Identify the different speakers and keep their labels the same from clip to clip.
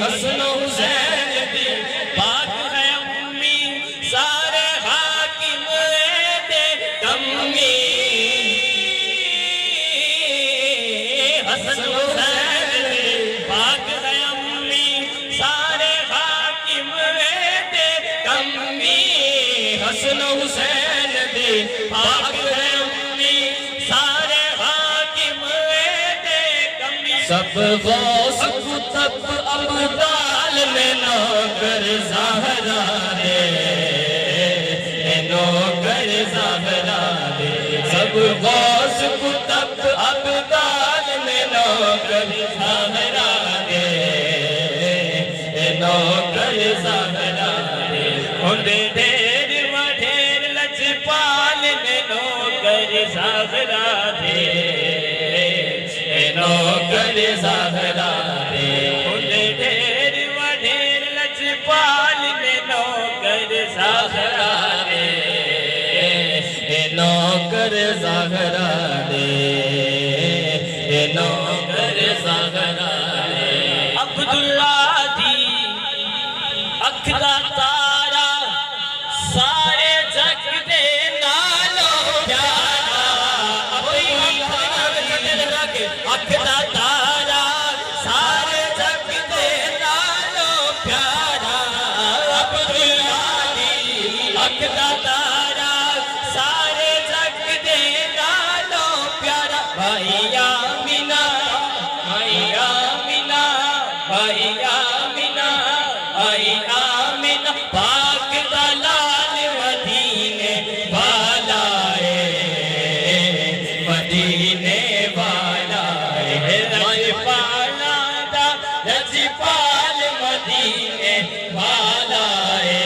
Speaker 1: حسن و حسین دی پاک ہے امی سارے حاکم دے کمی حسن و حسین دی پاک ہے امی سارے حاکم دے کمی حسن و حسین دی پاک ہے امی سارے حاکم دے کمی سب غوث کتب ابدال میں نوکر زہرا دے نوکر زہرا دے سب غوث کتب ابدال میں نوکر زہرا دے نوکر زہرا دے ہوندے ڈھیر و ڈھیر لجپال میں نوکر زہرا دے نوکر زہرا دے ہوندے ڈھیر و ڈھیر لجپال میں نوکر زہرا دے نوکر زہرا دے نوکر زہرا دے عبداللہ دی اکھ دا تارا سارے جگ دے نالو پیارا اکھ دا تارا سارے جگ دے نالو پیارا عبداللہ دی اکھ دا تارا سارے جگ دے نالو پیارا بھائی آمینہ بھائی آمینہ بھائی آمینہ بھائی آمینہ پاک دلال مدینے والا ہے مدینے والا ہے لجپالا دا لجپال مدینے والا ہے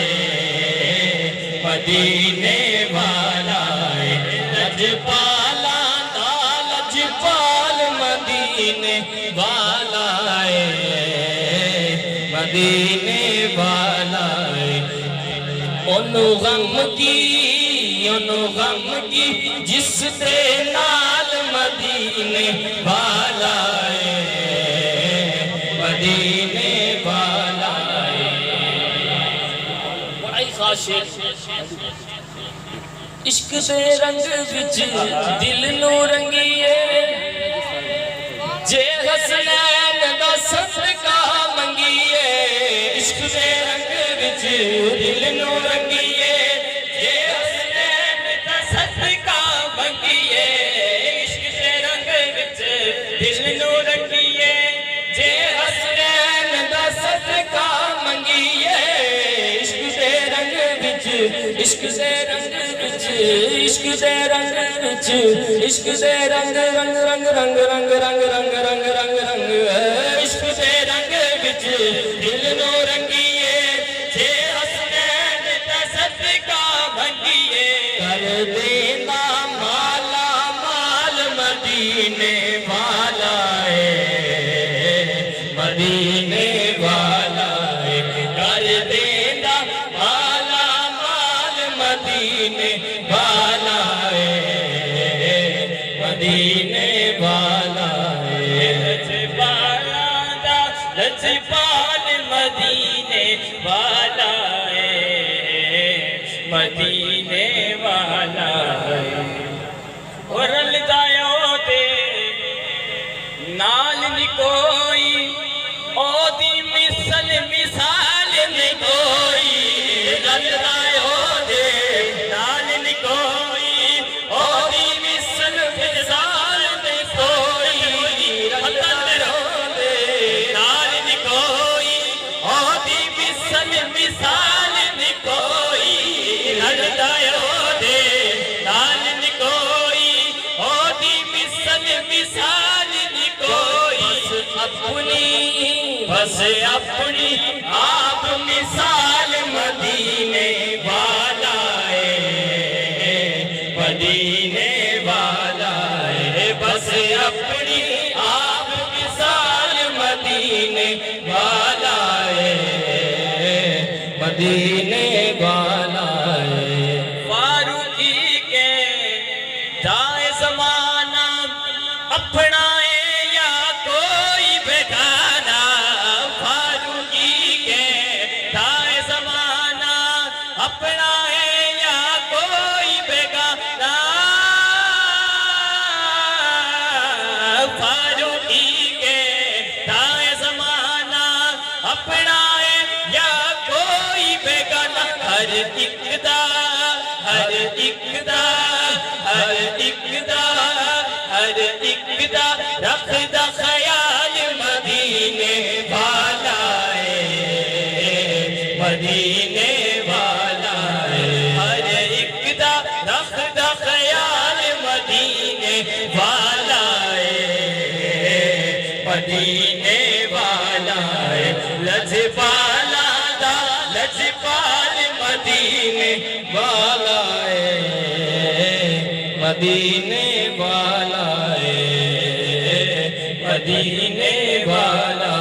Speaker 1: مدینے والا ہے لجپالا دا لجپال مدینے والا ہے مدینے والا ہے انہوں غم کی جس دے نال مدینے والا ہے مدینے والا ہے بڑائی خاشق عشق دے رنگ وچ دل نو رنگیے جے حسنین دا صدقہ منگیے عشق دے رنگ وچ دل نو رنگیے جے حسنین دا صدقہ منگیے عشق دے رنگ وچ دل نو رنگیے جے حسنین دا صدقہ منگیے عشق دے رنگ وچ عشق دے رنگ وچ عشق دے رنگ وچ عشق دے رنگ رنگ رنگ رنگ رنگ رنگ رنگ رنگ رنگ رنگ عشق دے رنگ وچ دل نو رنگیے جے حسنین دا صدقہ منگیے کر دیندا مالا مال مدینے والا ہے مدینے والا ہے کر دیندا مالا مال مدینے والا ہے مدینے والا ہے لجپالا دا لجپال مدینے والا ہے مدینے والا ہے اور رلدایو دے نال نی کوئی او دی مثال نی کوئی رلدایو دے نال نی کوئی او دی مثال نی کوئی رلدایو دے نال نی کوئی او دی مثال نی کوئی رلدایو دے نال نی کوئی او دی مثال نی کوئی بس اپنی آپ مثال مدینے والا ہے مدینے والا ہے بس اپنی آپ مثال مدینے والا ہے مدینے والا ہے فاروقی کے جائے زمانہ اپنا یا کوئی بیٹھانا فاروق ایک دا ہر ایک دا ہر ایک دا ہر ایک دا رکھدا خیال مدینے والا ہے مدینے والا ہے ہر ایک دا رکھدا خیال مدینے والا ہے مدینے والا ہے لجپالا دا لجپال مدینے والا ہے مدینے والا ہے مدینے والا